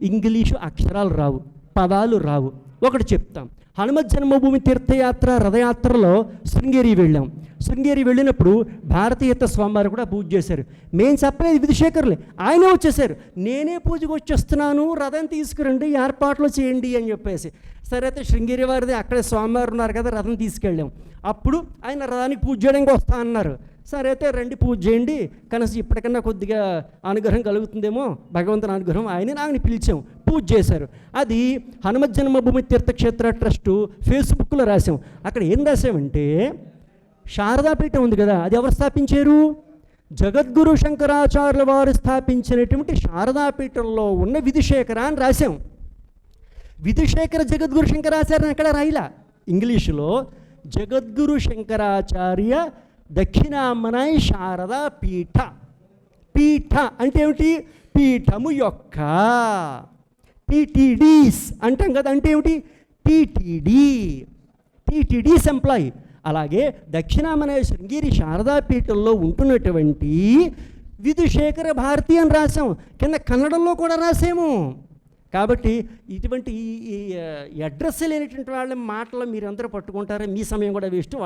ఇంగ్లీషు అక్షరాలు రావు, పదాలు రావు. ఒకటి చెప్తాం. హనుమత్ జన్మభూమి తీర్థయాత్ర రథయాత్రలో శృంగేరి వెళ్ళాం. శృంగేరి వెళ్ళినప్పుడు భారతీయత స్వామివారు కూడా పూజ చేశారు. మేము చెప్పలేదు విధుశేఖరులే, ఆయనే వచ్చేసారు. నేనే పూజకు వచ్చేస్తున్నాను, రథం తీసుకురండి, ఏర్పాట్లు చేయండి అని చెప్పేసి. సరే అయితే శృంగేరి వారిది అక్కడే స్వామివారు ఉన్నారు కదా, రథం తీసుకెళ్ళాం. అప్పుడు ఆయన రథానికి పూజ చేయడానికి వస్తా అన్నారు. సరే అయితే రండి పూజ చేయండి, కనీసం ఇప్పటికన్నా కొద్దిగా అనుగ్రహం కలుగుతుందేమో, భగవంతుని అనుగ్రహం. ఆయన పిలిచాం, పూజ చేశారు. అది హనుమత్ జన్మభూమి తీర్థక్షేత్ర ట్రస్టు ఫేస్బుక్లో రాసాం. అక్కడ ఏం రాసామంటే, శారదాపీఠం ఉంది కదా, అది ఎవరు స్థాపించారు? జగద్గురు శంకరాచార్యుల వారు స్థాపించినటువంటి శారదాపీఠంలో ఉన్న విధుశేఖర అని రాసాం. విధుశేఖర జగద్గురు శంకరాచార్య ఎక్కడ రాయిలా. ఇంగ్లీషులో జగద్గురు శంకరాచార్య దక్షిణామనాయ శారదా పీఠ. పీఠ అంటే ఏమిటి? పీఠము యొక్క. టీటీడీస్ అంటాం కదా, అంటే ఏమిటి? టీటీడీస్ ఎంప్లాయీ. అలాగే దక్షిణామనాయ శృంగేరి శారదాపీఠంలో ఉంటున్నటువంటి విధుశేఖర భారతి అని రాసాం. కింద కన్నడంలో కూడా రాసాము. కాబట్టి ఇటువంటి ఈ అడ్రస్ లేనటువంటి వాళ్ళ మాటలు మీరందరూ పట్టుకుంటారు, మీ సమయం కూడా వేస్ట్,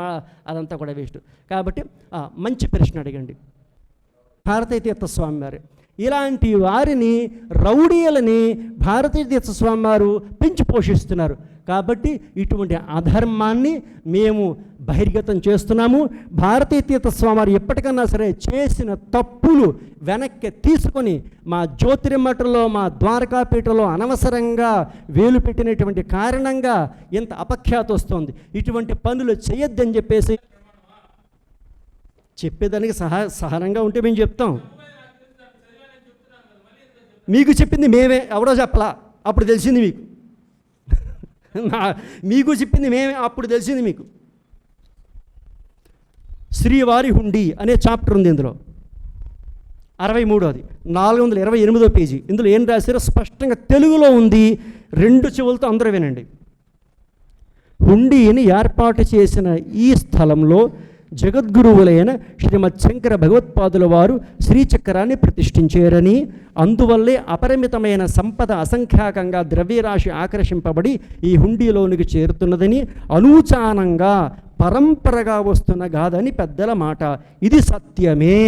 అదంతా కూడా వేస్ట్. కాబట్టి మంచి ప్రశ్న అడగండి. భారతీయ తీర్థస్వామి వారు ఇలాంటి వారిని, రౌడీలని భారతీయ తీర్థస్వామి వారు పెంచి పోషిస్తున్నారు. కాబట్టి ఇటువంటి అధర్మాన్ని మేము బహిర్గతం చేస్తున్నాము. భారతీయ తీర్థస్వామి వారు ఎప్పటికన్నా సరే చేసిన తప్పులు వెనక్కి తీసుకొని మా జ్యోతిర్మఠంలో, మా ద్వారకాపీఠంలో అనవసరంగా వేలు పెట్టినటువంటి కారణంగా ఇంత అపఖ్యాతి వస్తుంది. ఇటువంటి పనులు చేయొద్దని చెప్పేసి చెప్పేదానికి సహనంగా ఉంటే మేము చెప్తాం. మీకు చెప్పింది మేమే, ఎవడో చెప్పలా, అప్పుడు తెలిసింది మీకు. మీకు చెప్పింది మేమే, అప్పుడు తెలిసింది మీకు. శ్రీవారి హుండీ అనే చాప్టర్ ఉంది ఇందులో, 63ది 428వ పేజీ. ఇందులో ఏం రాశారో స్పష్టంగా తెలుగులో ఉంది, 2 చెవులతో అందరూ వినండి. హుండీని ఏర్పాటు చేసిన ఈ స్థలంలో జగద్గురువులైన శ్రీమద్ శంకర భగవత్పాదుల వారు శ్రీచక్రాన్ని ప్రతిష్ఠించారని, అందువల్లే అపరిమితమైన సంపద అసంఖ్యాకంగా ద్రవ్యరాశి ఆకర్షింపబడి ఈ హుండీలోనికి చేరుతున్నదని అనూచానంగా పరంపరగా వస్తున్న గాథని పెద్దల మాట. ఇది సత్యమే.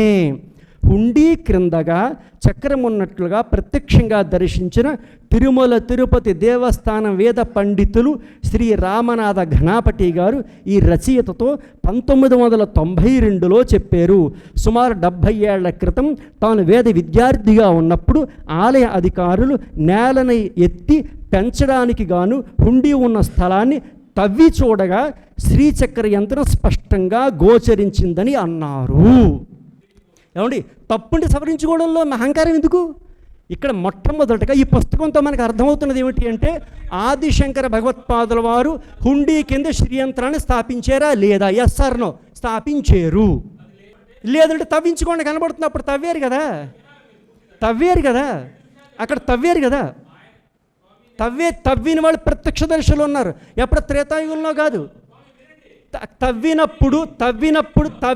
హుండీ క్రిందగా చక్రం ఉన్నట్లుగా ప్రత్యక్షంగా దర్శించిన తిరుమల తిరుపతి దేవస్థానం వేద పండితులు శ్రీ రామనాథ ఘనాపతి గారు ఈ రచయితతో 1992లో చెప్పారు. సుమారు 70 ఏళ్ల క్రితం తాను వేద విద్యార్థిగా ఉన్నప్పుడు ఆలయ అధికారులు నేలని ఎత్తి పెంచడానికి గాను హుండీ ఉన్న స్థలాన్ని తవ్వి చూడగా శ్రీచక్ర యంత్రం స్పష్టంగా గోచరించిందని అన్నారు. ఏమండి, తప్పుండి సవరించుకోవడంలో అహంకారం ఎందుకు? ఇక్కడ మొట్టమొదటిగా ఈ పుస్తకంతో మనకు అర్థమవుతున్నది ఏమిటి అంటే, ఆదిశంకర భగవత్పాదుల వారు హుండీ కింద శ్రీయంత్రాన్ని స్థాపించారా లేదా? Yes or no? స్థాపించారు. లేదంటే తవ్వించుకోండి కనబడుతుంది, అప్పుడు తవ్వారు కదా, అక్కడ తవ్వారు కదా. తవ్విన వాళ్ళు ప్రత్యక్ష దర్శులు ఉన్నారు. ఎప్పుడు త్రేతాయుగంలో కాదు, తవ్వినప్పుడు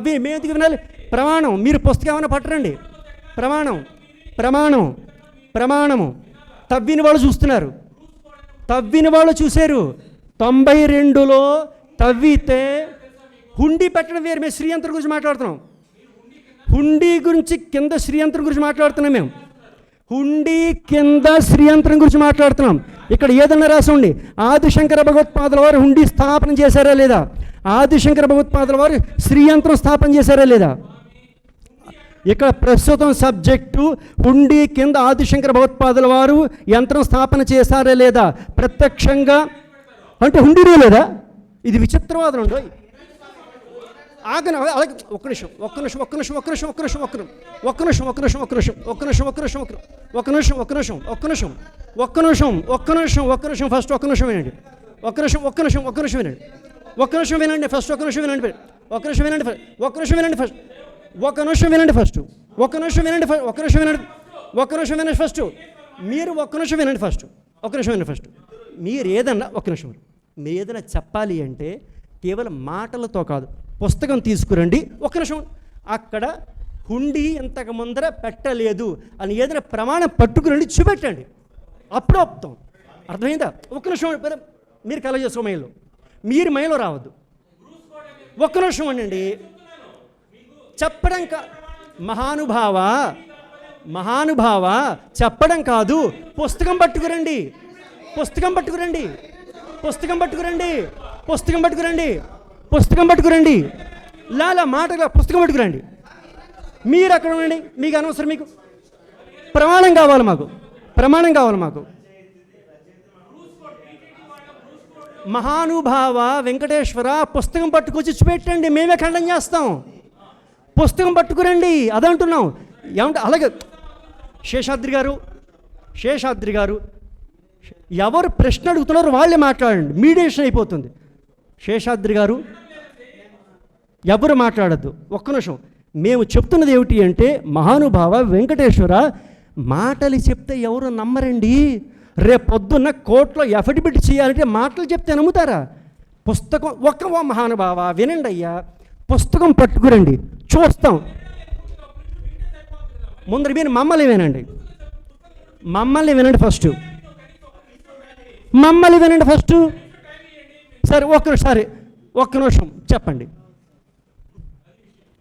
మేము ఎందుకు వినాలి? ప్రమాణం. మీరు పుస్తకం ఏమైనా పట్టరండి, ప్రమాణము. తవ్విన వాళ్ళు చూస్తున్నారు, తవ్విన వాళ్ళు చూశారు. 92లో తవ్వితే హుండీ పెట్టడం వేరు. మేము శ్రీయంత్రం గురించి మాట్లాడుతున్నాం, హుండీ గురించి కింద శ్రీయంత్రం గురించి మాట్లాడుతున్నాం. మేము హుండీ కింద శ్రీయంత్రం గురించి మాట్లాడుతున్నాం. ఇక్కడ ఏదన్నా రాసండి, ఆదిశంకర భగవత్పాదుల వారు హుండీ స్థాపన చేశారా లేదా? ఆదిశంకర భగవత్పాదుల వారు శ్రీయంత్రం స్థాపన చేశారా లేదా? ఇక్కడ ప్రస్తుతం సబ్జెక్టు హుండీ కింద ఆదిశంకర భగవత్పాదుల వారు యంత్రం స్థాపన చేశారా లేదా? ప్రత్యక్షంగా అంటే హుండీనే లేదా? ఇది విచిత్రవాదం అండి. ఆగన అలాగే ఒక్క నిమిషం ఫస్ట్ ఒక్క నిమిషం వినండి. మీరు ఏదైనా చెప్పాలి అంటే కేవలం మాటలతో కాదు, పుస్తకం తీసుకురండి. ఒక్క నిమిషం, అక్కడ హుండీ ఇంతకు ముందర పెట్టలేదు అని ఏదైనా ప్రమాణం పట్టుకురండి, చూపెట్టండి, అప్పుడు ఒప్పుతాం. అర్థమైందా? ఒక్క నిమిషం మీరు కల చేసే మైలో, మీరు మైలో రావద్దు. ఒక్క నిమిషం అండి, చెప్పడం మహానుభావ చెప్పడం కాదు, పుస్తకం పట్టుకురండి. లాలా మాటగా పుస్తకం పట్టుకురండి. మీరు అక్కడ ఉండండి, మీకు అనవసరం. మీకు ప్రమాణం కావాలి, మాకు మహానుభావ వెంకటేశ్వర పుస్తకం పట్టుకొచ్చి చూపెట్టండి, మేమే ఖండం చేస్తాం. పుస్తకం పట్టుకురండి, అదంటున్నాం. ఏమంటే అలాగే శేషాద్రి గారు ఎవరు ప్రశ్న అడుగుతున్నారో వాళ్ళే మాట్లాడండి, మీడియేషన్ అయిపోతుంది. శేషాద్రి గారు ఎవరు మాట్లాడద్దు. ఒక్క నిమిషం, మేము చెప్తున్నది ఏమిటి అంటే, మహానుభావ వెంకటేశ్వర మాటలు చెప్తే ఎవరు నమ్మరండి. రేపొద్దున్న కోర్టులో ఎఫిడవిట్ చేయాలంటే మాటలు చెప్తే నమ్ముతారా? పుస్తకం ఒక్క మహానుభావ వినండి అయ్యా, పుస్తకం పట్టుకురండి, చూస్తాం. ముందర మీరు మమ్మల్ని వినండి ఫస్ట్. సరే ఒక్క నిమిషం చెప్పండి.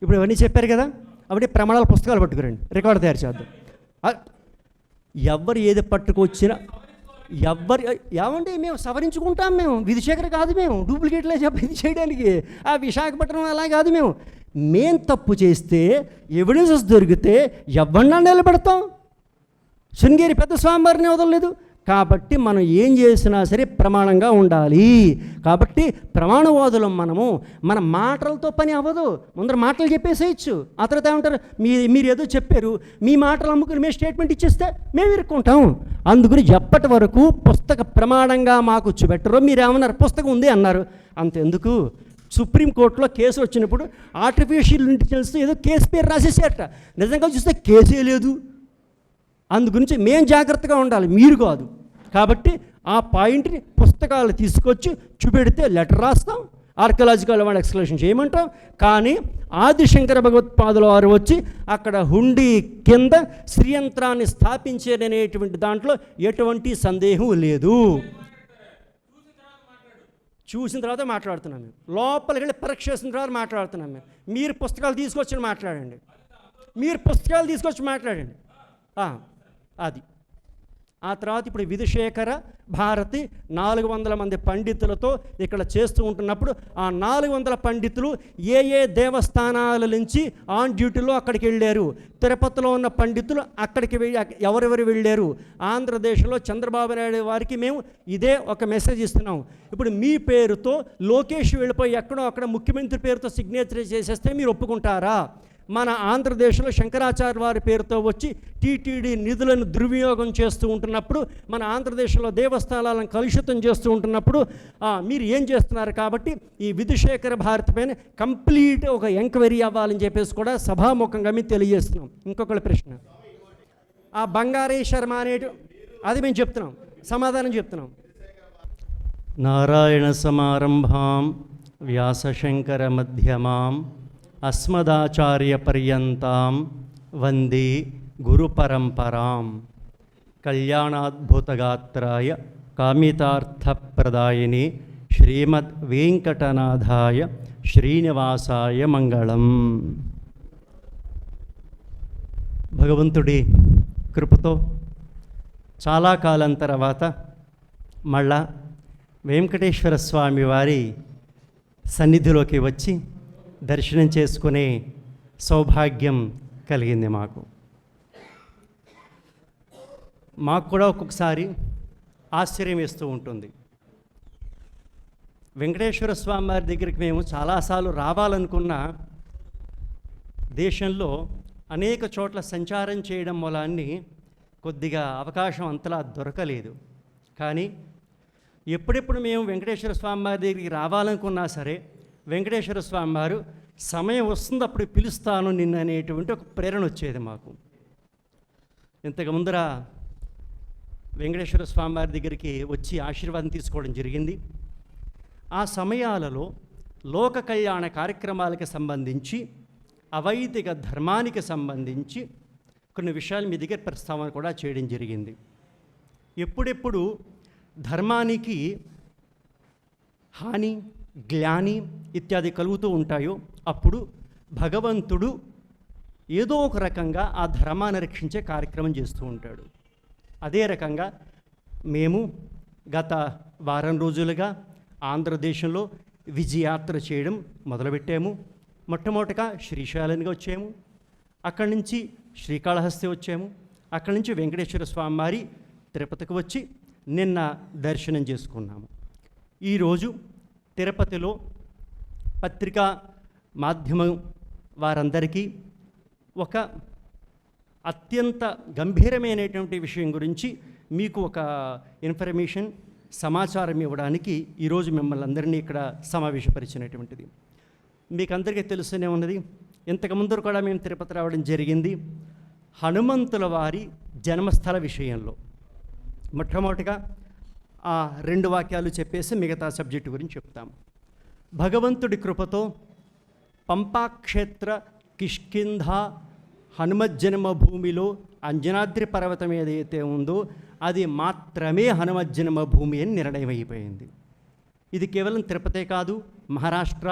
ఇప్పుడు ఇవన్నీ చెప్పారు కదా, అప్పుడే ప్రమాణాల పుస్తకాలు పట్టుకురండి, రికార్డు తయారు చేద్దాం. ఎవరు ఏది పట్టుకొచ్చినా ఏమంటే మేము సవరించుకుంటాం. మేము విధిశేఖర కాదు, మేము డూప్లికేట్లే ఇది చేయడానికి. ఆ విశాఖపట్నం అలా కాదు. మేము తప్పు చేస్తే ఎవిడెన్సెస్ దొరికితే ఎవరినా నిలబెడతాం. శృంగేరి పెద్ద స్వామివారిని వదలలేదు. కాబట్టి మనం ఏం చేసినా సరే ప్రమాణంగా ఉండాలి. కాబట్టి ప్రమాణవాదులం మనము. మన మాటలతో పని అవ్వదు. ముందర మాటలు చెప్పేసేయచ్చు, ఆ తర్వాత ఏమంటారు, మీరు ఏదో చెప్పారు, మీ మాటలు అమ్ముకుని మేము స్టేట్మెంట్ ఇచ్చేస్తే మేము ఇరుక్కుంటాం. అందుకని ఎప్పటి వరకు పుస్తక ప్రమాణంగా మాకు చూపెట్టరో మీరు ఏమన్నారు, పుస్తకం ఉంది అన్నారు. అంతెందుకు, సుప్రీంకోర్టులో కేసు వచ్చినప్పుడు ఆర్టిఫిషియల్ ఇంటెలిజెన్స్ ఏదో కేసు పేరు రాసేసారట, నిజంగా చూస్తే కేసే లేదు. అందుగురించి మేము జాగ్రత్తగా ఉండాలి, మీరు కాదు. కాబట్టి ఆ పాయింట్ని పుస్తకాలు తీసుకొచ్చి చూపెడితే లెటర్ రాస్తాం, ఆర్కియలాజికల్ వాడు ఎక్స్ప్లెనేషన్ చేయమంటాం. కానీ ఆదిశంకర భగవత్పాదుల వారు వచ్చి అక్కడ హుండీ కింద శ్రీయంత్రాన్ని స్థాపించేదనేటువంటి దాంట్లో ఎటువంటి సందేహం లేదు. చూసిన తర్వాత మాట్లాడుతున్నాం మేము, లోపలికి వెళ్ళి పరీక్ష చేసిన తర్వాత మాట్లాడుతున్నాం మేము. మీరు పుస్తకాలు తీసుకొచ్చి మాట్లాడండి, అది. ఆ తర్వాత ఇప్పుడు విధుశేఖర భారతి 400 మంది పండితులతో ఇక్కడ చేస్తూ ఉంటున్నప్పుడు ఆ 400 పండితులు ఏ దేవస్థానాల నుంచి ఆన్ డ్యూటీలో అక్కడికి వెళ్ళారు. తిరుపతిలో ఉన్న పండితులు అక్కడికి ఎవరెవరు వెళ్ళారు. ఆంధ్రదేశ్లో చంద్రబాబు నాయుడు వారికి మేము ఇదే ఒక మెసేజ్ ఇస్తున్నాం. ఇప్పుడు మీ పేరుతో లోకేష్ వెళ్ళిపోయి ఎక్కడో అక్కడ ముఖ్యమంత్రి పేరుతో సిగ్నేచర్ చేసేస్తే మీరు ఒప్పుకుంటారా? మన ఆంధ్రదేశ్లో శంకరాచార్య వారి పేరుతో వచ్చి టీటీడీ నిధులను దుర్వినియోగం చేస్తూ ఉంటున్నప్పుడు, మన ఆంధ్రదేశంలో దేవస్థానాలను కలుషితం చేస్తూ ఉంటున్నప్పుడు మీరు ఏం చేస్తున్నారు కాబట్టి ఈ విధుశేఖర భారతి పైన కంప్లీట్ ఒక ఎంక్వైరీ అవ్వాలని చెప్పేసి కూడా సభాముఖంగా మేము తెలియజేస్తున్నాం. ఇంకొకళ్ళ ప్రశ్న, ఆ బంగారీ శర్మ అనేటి అది మేము చెప్తున్నాం, సమాధానం చెప్తున్నాం. నారాయణ సమారంభాం వ్యాసశంకర మధ్యమాం అస్మదాచార్య పర్యంతాం వందే గురు పరంపరాం. కళ్యాణాద్భుతగాత్రాయ కామితార్థప్రదాయిని శ్రీమద్ వెంకటనాథాయ శ్రీనివాసాయ మంగళం. భగవంతుడి కృపతో చాలా కాలం తర్వాత మళ్ళా వెంకటేశ్వర స్వామి వారి సన్నిధిలోకి వచ్చి దర్శనం చేసుకునే సౌభాగ్యం కలిగింది మాకు కూడా ఒక్కొక్కసారి ఆశ్చర్యం వేస్తూ ఉంటుంది. వెంకటేశ్వర స్వామి వారి దగ్గరికి మేము చాలాసార్లు రావాలనుకున్న, దేశంలో అనేక చోట్ల సంచారం చేయడం మూలాన్ని కొద్దిగా అవకాశం అంతలా దొరకలేదు. కానీ ఎప్పుడెప్పుడు మేము వెంకటేశ్వర స్వామి వారి దగ్గరికి రావాలనుకున్నా సరే, వెంకటేశ్వర స్వామి వారు సమయం వస్తుంది అప్పుడు పిలుస్తాను నిన్ను అనేటువంటి ఒక ప్రేరణ వచ్చేది మాకు. ఇంతకు ముందర వెంకటేశ్వర స్వామి వారి దగ్గరికి వచ్చి ఆశీర్వాదం తీసుకోవడం జరిగింది. ఆ సమయాలలో లోక కళ్యాణ కార్యక్రమాలకు సంబంధించి, అవైదిక ధర్మానికి సంబంధించి కొన్ని విషయాలు మీ దగ్గర ప్రస్తావన కూడా చేయడం జరిగింది. ఎప్పుడెప్పుడు ధర్మానికి హాని, గ్లాని ఇత్యాది కలుగుతూ ఉంటాయో అప్పుడు భగవంతుడు ఏదో ఒక రకంగా ఆ ధర్మాన్ని రక్షించే కార్యక్రమం చేస్తూ ఉంటాడు. అదే రకంగా మేము గత వారం రోజులుగా ఆంధ్రదేశంలో విజయయాత్ర చేయడం మొదలుపెట్టాము. మొట్టమొదటిగా శ్రీశైలానికి వచ్చాము, అక్కడి నుంచి శ్రీకాళహస్తి వచ్చాము, అక్కడి నుంచి వెంకటేశ్వర స్వామి వారి తిరుపతికి వచ్చి నిన్న దర్శనం చేసుకున్నాము. ఈరోజు తిరుపతిలో పత్రికా మాధ్యమం వారందరికీ ఒక అత్యంత గంభీరమైనటువంటి విషయం గురించి మీకు ఒక ఇన్ఫర్మేషన్, సమాచారం ఇవ్వడానికి ఈరోజు మిమ్మల్ని అందరినీ ఇక్కడ సమావేశపరిచినటువంటిది. మీకు అందరికీ తెలుస్తూనే ఉన్నది, ఇంతకుముందు కూడా మేము తిరుపతి రావడం జరిగింది. హనుమంతుల వారి జన్మస్థల విషయంలో మొట్టమొదటిగా ఆ 2 వాక్యాలు చెప్పేసి మిగతా సబ్జెక్టు గురించి చెప్తాము. భగవంతుడి కృపతో పంపాక్షేత్ర కిష్కింధ హనుమజ్జన్మ భూమిలో అంజనాద్రి పర్వతం ఏదైతే ఉందో అది మాత్రమే హనుమజ్జన్మ భూమి అని నిర్ణయం అయిపోయింది. ఇది కేవలం తిరుపతే కాదు, మహారాష్ట్ర,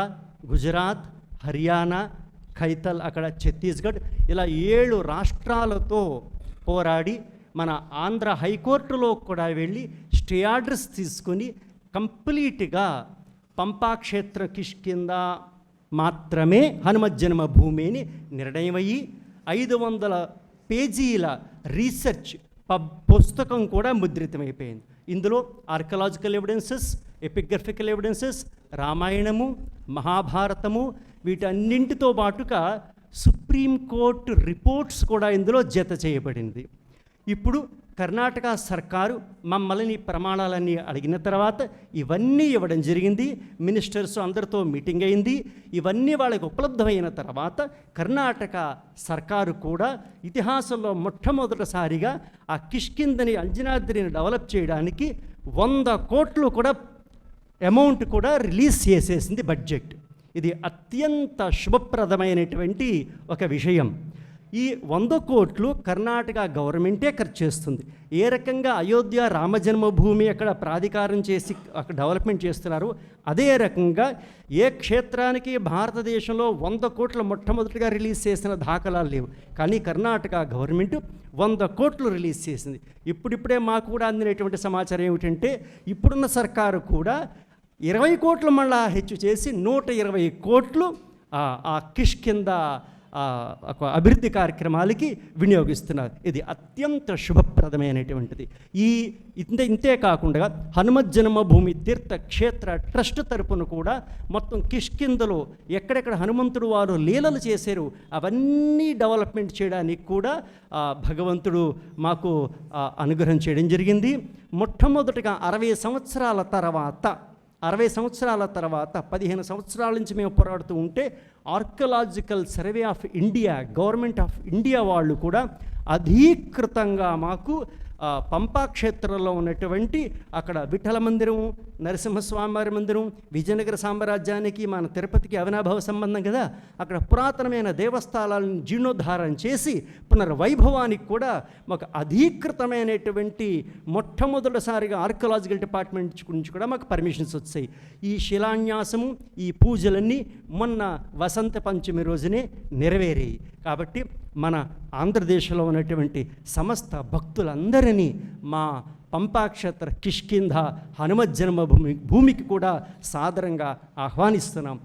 గుజరాత్, హర్యానా, ఖైతల్, అక్కడ ఛత్తీస్గఢ్, ఇలా 7 రాష్ట్రాలతో పోరాడి మన ఆంధ్ర హైకోర్టులో కూడా వెళ్ళి స్టే ఆర్డర్స్ తీసుకుని కంప్లీట్గా పంపాక్షేత్ర కిష్కింద మాత్రమే హనుమజ్జన్మ భూమి అని నిర్ణయమయ్యి 500 పేజీల రీసెర్చ్ పుస్తకం కూడా ముద్రితమైపోయింది. ఇందులో ఆర్కియలాజికల్ ఎవిడెన్సెస్, ఎపిగ్రఫికల్ ఎవిడెన్సెస్, రామాయణము, మహాభారతము, వీటన్నింటితో పాటుగా సుప్రీంకోర్టు రిపోర్ట్స్ కూడా ఇందులో జత చేయబడింది. ఇప్పుడు కర్ణాటక సర్కారు మమ్మల్ని ప్రమాణాలన్నీ అడిగిన తర్వాత ఇవన్నీ ఇవ్వడం జరిగింది. మినిస్టర్స్ అందరితో మీటింగ్ అయింది. ఇవన్నీ వాళ్ళకి ఉపలబ్ధమైన తర్వాత కర్ణాటక సర్కారు కూడా ఇతిహాసంలో మొట్టమొదటిసారిగా ఆ కిష్కిందని, అంజనాద్రిని డెవలప్ చేయడానికి 100 కోట్లు కూడా అమౌంట్ కూడా రిలీజ్ చేసేసింది బడ్జెట్. ఇది అత్యంత శుభప్రదమైనటువంటి ఒక విషయం. ఈ 100 కోట్లు కర్ణాటక గవర్నమెంటే ఖర్చు చేస్తుంది. ఏ రకంగా అయోధ్య రామజన్మభూమి అక్కడ ప్రాధికారం చేసి అక్కడ డెవలప్మెంట్ చేస్తున్నారు, అదే రకంగా ఏ క్షేత్రానికి భారతదేశంలో 100 కోట్ల మొట్టమొదటిగా రిలీజ్ చేసిన దాఖలాలు లేవు. కానీ కర్ణాటక గవర్నమెంట్ 100 కోట్లు రిలీజ్ చేసింది. ఇప్పుడిప్పుడే మాకు కూడా అందినటువంటి సమాచారం ఏమిటంటే ఇప్పుడున్న సర్కారు కూడా 20 కోట్లు మళ్ళా హెచ్చు చేసి 120 కోట్లు ఆ కిష్కింద ఒక అభివృద్ధి కార్యక్రమాలకి వినియోగిస్తున్నారు. ఇది అత్యంత శుభప్రదమైనటువంటిది. ఇంతే కాకుండా హనుమత్ జన్మభూమి తీర్థ క్షేత్ర ట్రస్ట్ తరపున కూడా మొత్తం కిష్కిందలో ఎక్కడెక్కడ హనుమంతుడు వారు లీలలు చేశారు అవన్నీ డెవలప్మెంట్ చేయడానికి కూడా భగవంతుడు మాకు అనుగ్రహం చేయడం జరిగింది. మొట్టమొదటిగా 60 సంవత్సరాల తర్వాత 15 సంవత్సరాల నుంచి మేము పోరాడుతూ ఉంటే archaeological survey of India, government of India వాళ్ళు కూడా అధీకృతంగా మాకు పంపా క్షేత్రంలో ఉన్నటువంటి అక్కడ విఠల మందిరం, నరసింహస్వామివారి మందిరం, విజయనగర సామ్రాజ్యానికి మన తిరుపతికి అవినాభావ సంబంధం కదా, అక్కడ పురాతనమైన దేవస్థానాలను జీర్ణోద్ధారం చేసి పునర్వైభవానికి కూడా మాకు అధీకృతమైనటువంటి మొట్టమొదటిసారిగా ఆర్కియలాజికల్ డిపార్ట్మెంట్ గురించి కూడా మాకు పర్మిషన్స్ వచ్చాయి. ఈ శిలాన్యాసము, ఈ పూజలన్నీ మొన్న వసంత పంచమి రోజునే నెరవేరాయి. కాబట్టి మన ఆంధ్రదేశంలో ఉన్నటువంటి సమస్త భక్తులందరినీ మా పంపాక్షేత్ర కిష్కింధ హనుమత్ జన్మభూమికి కూడా సాదరంగా ఆహ్వానిస్తున్నాం.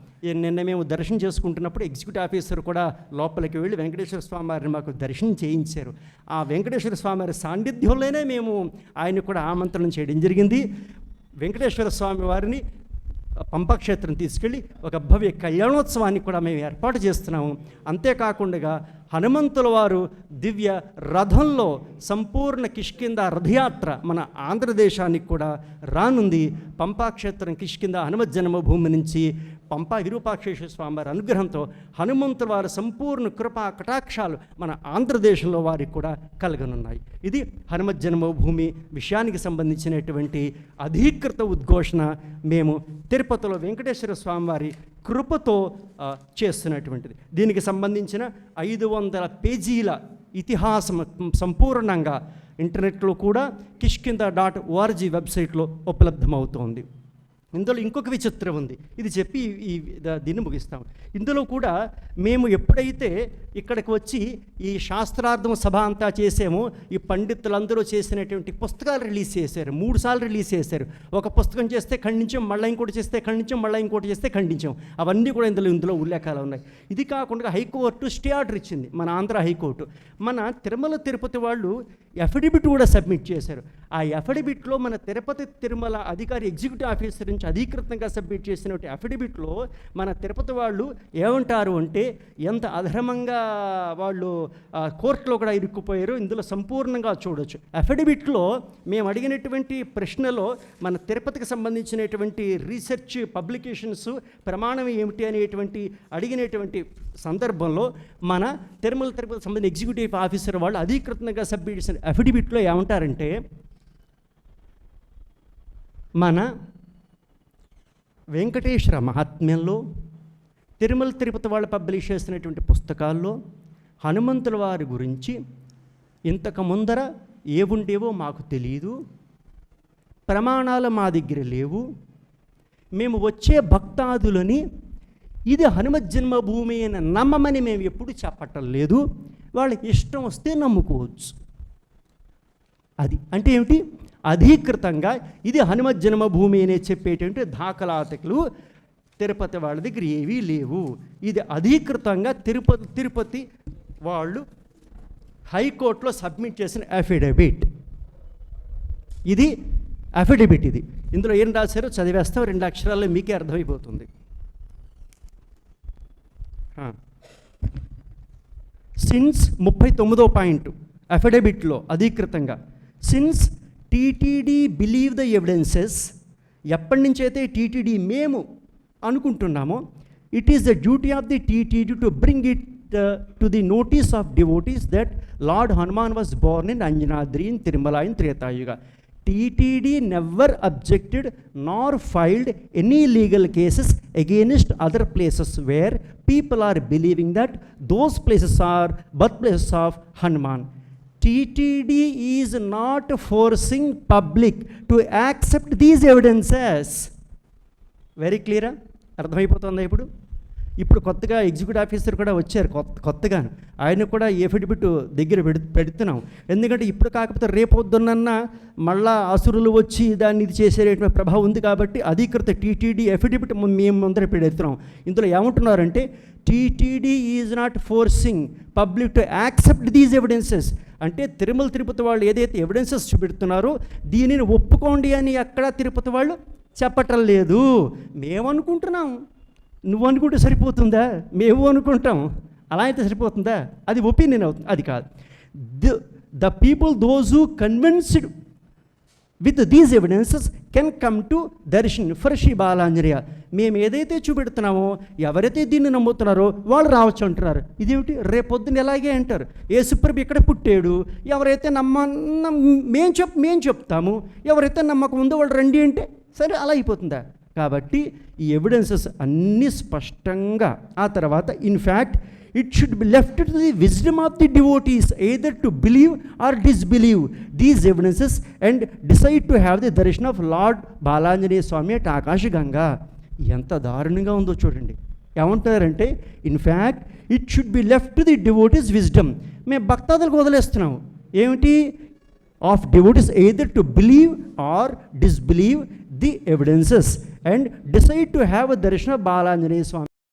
నిన్న మేము దర్శనం చేసుకుంటున్నప్పుడు ఎగ్జిక్యూటివ్ ఆఫీసర్ కూడా లోపలికి వెళ్ళి వెంకటేశ్వర స్వామి వారిని మాకు దర్శనం చేయించారు. ఆ వెంకటేశ్వర స్వామి వారి సాన్నిధ్యంలోనే మేము ఆయన కూడా ఆమంత్రణం చేయడం జరిగింది. వెంకటేశ్వర స్వామి వారిని పంపక్షేత్రం తీసుకెళ్ళి ఒక భవ్య కళ్యాణోత్సవాన్ని కూడా మేము ఏర్పాటు చేస్తున్నాము. అంతేకాకుండా హనుమంతుల వారు దివ్య రథంలో సంపూర్ణ కిష్కింద రథయాత్ర మన ఆంధ్రదేశానికి కూడా రానుంది. పంపాక్షేత్రం కిష్కింద హనుమత్ జన్మభూమి నుంచి పంపా విరూపాక్షేశ్వర స్వామి వారి అనుగ్రహంతో హనుమంతుల వారి సంపూర్ణ కృపా కటాక్షాలు మన ఆంధ్రదేశంలో వారికి కూడా కలగనున్నాయి. ఇది హనుమత్ జన్మభూమి విషయానికి సంబంధించినటువంటి అధీకృత ఉద్ఘోషణ మేము తిరుపతిలో వెంకటేశ్వర స్వామి వారి కృపతో చేస్తున్నటువంటిది. దీనికి సంబంధించిన 500 పేజీల ఇతిహాసం సంపూర్ణంగా ఇంటర్నెట్లో కూడా కిష్కింద.org వెబ్సైట్లో ఉపలబ్ధమవుతోంది. ఇందులో ఇంకొక విచిత్రం ఉంది, ఇది చెప్పి దీన్ని ముగిస్తాం. ఇందులో కూడా మేము ఎప్పుడైతే ఇక్కడికి వచ్చి ఈ శాస్త్రార్థం సభ అంతా చేసామో ఈ పండితులందరూ చేసినటువంటి పుస్తకాలు రిలీజ్ చేశారు. 3 సార్లు రిలీజ్ చేశారు. ఒక పుస్తకం చేస్తే ఖండించాం, మళ్ళీ ఇంకోటి చేస్తే ఖండించాం, మళ్ళీ ఇంకోటి చేస్తే ఖండించాం. అవన్నీ కూడా ఇందులో ఉల్లేఖాలు ఉన్నాయి. ఇది కాకుండా హైకోర్టు స్టే ఆర్డర్ ఇచ్చింది, మన ఆంధ్ర హైకోర్టు. మన తిరుమల తిరుపతి వాళ్ళు ఎఫిడవిట్ కూడా సబ్మిట్ చేశారు. ఆ ఎఫిడవిట్లో మన తిరుమల అధికారి ఎగ్జిక్యూటివ్ ఆఫీసర్ నుంచి అధీకృతంగా సబ్మిట్ చేసిన ఎఫిడవిట్లో మన తిరుపతి వాళ్ళు ఏమంటారు అంటే ఎంత అధర్మంగా వాళ్ళు కోర్టులో కూడా ఇరుక్కుపోయారు. ఇందులో సంపూర్ణంగా చూడొచ్చు. ఎఫిడవిట్లో మేము అడిగినటువంటి ప్రశ్నలో మన తిరుపతికి సంబంధించినటువంటి రీసెర్చ్ పబ్లికేషన్స్ ప్రమాణం ఏమిటి అనేటువంటి అడిగినటువంటి సందర్భంలో మన తిరుపతి సంబంధించిన ఎగ్జిక్యూటివ్ ఆఫీసర్ వాళ్ళు అధీకృతంగా సబ్మిట్ చేసిన ఎఫిడవిట్లో ఏమంటారంటే మన వెంకటేశ్వర మహాత్మ్యంలో తిరుమల తిరుపతి వాళ్ళు పబ్లిష్ చేసినటువంటి పుస్తకాల్లో హనుమంతుల వారి గురించి ఇంతకు ముందర ఏవుండేవో మాకు తెలియదు, ప్రమాణాలు మా దగ్గర లేవు, మేము వచ్చే భక్తాదులని ఇది హనుమత్ జన్మభూమి అని నమ్మమని మేము ఎప్పుడు చెప్పటం లేదు, వాళ్ళకి ఇష్టం వస్తే నమ్ముకోవచ్చు. అది అంటే ఏమిటి? అధీకృతంగా ఇది హనుమత్ జన్మభూమి అనే చెప్పేటువంటి దాఖలాతకులు తిరుపతి వాళ్ళ దగ్గర ఏవీ లేవు. ఇది అధీకృతంగా తిరుపతి వాళ్ళు హైకోర్టులో సబ్మిట్ చేసిన అఫిడవిట్. ఇది అఫిడవిట్. ఇది ఇందులో ఏం రాశారో చదివేస్తాం, 2 అక్షరాల్లో మీకే అర్థమైపోతుంది. సిన్స్ 39వ పాయింట్ అఫిడవిట్లో అధీకృతంగా since TTD believe the evidences, ఎప్పటి నుంచి అయితే టీటీడీ మేము అనుకుంటున్నామో it is the duty of the TTD to bring it to the notice of devotees that lord Hanuman was born in Anjanadri in Tirumala in Tretayuga. TTD never objected nor filed any legal cases against other places where people are believing that those places are birthplaces of Hanuman. TTD is not forcing public to accept these evidences. Very clear? అర్థమైపోతుందా ఇప్పుడు? ఇప్పుడు కొత్తగా executive officer కూడా వచ్చారు కొత్తగా, ఆయన కూడా affidavit దగ్గర పెడుతున్నాం. ఎందుకంటే ఇప్పుడు కాకపోతే రేపొద్దున్న మళ్ళా అసురులు వచ్చి దాన్ని ఇది చేసేటువంటి ప్రభావం ఉంది కాబట్టి అధికృత టీటీడీ ఎఫిడవిట్ మేము ముందర పెడుతున్నాం. ఇందులో ఏమంటున్నారంటే TTD is not forcing public to accept these evidences. అంటే తిరుపతి వాళ్ళు ఏదైతే ఎవిడెన్సెస్ చూపెడుతున్నారో దీనిని ఒప్పుకోండి అని ఎక్కడా తిరుపతి వాళ్ళు చెప్పటం లేదు. మేము అనుకుంటున్నాం, నువ్వు అనుకుంటే సరిపోతుందా? మేము అనుకుంటాం, అలా అయితే సరిపోతుందా? అది ఒపీనియన్ అవుతుంది, అది కాదు. The people those who convinced with these evidences can come to darshan for Shri Balanjaneya. మేము ఏదైతే చూపెడుతున్నామో ఎవరైతే దీన్ని నమ్ముతున్నారో వాళ్ళు రావచ్చు అంటున్నారు. ఇదేమిటి? రేపొద్దున ఎలాగే అంటారు, యేసుప్రభు ఇక్కడ పుట్టాడు, ఎవరైతే మేము చెప్తాము, ఎవరైతే నమ్మకం ఉందో వాళ్ళు రండి అంటే సరే అలా అయిపోతుందా? కాబట్టి ఈ ఎవిడెన్సెస్ అన్నీ స్పష్టంగా ఆ తర్వాత in fact it should be left to the wisdom of the devotees either to believe or disbelieve these evidences and decide to have the darshan of lord Balanjaneya Swami at Akashaganga. ఎంత దారుణంగా ఉందో చూడండి. ఏమంటారంటే in fact it should be left to the devotees wisdom. మేము భక్తాదులకు వదిలేస్తున్నాము. ఏమిటి? Of devotees either to believe or disbelieve the evidences and decide to have a darshan of Balanjaneya Swamy.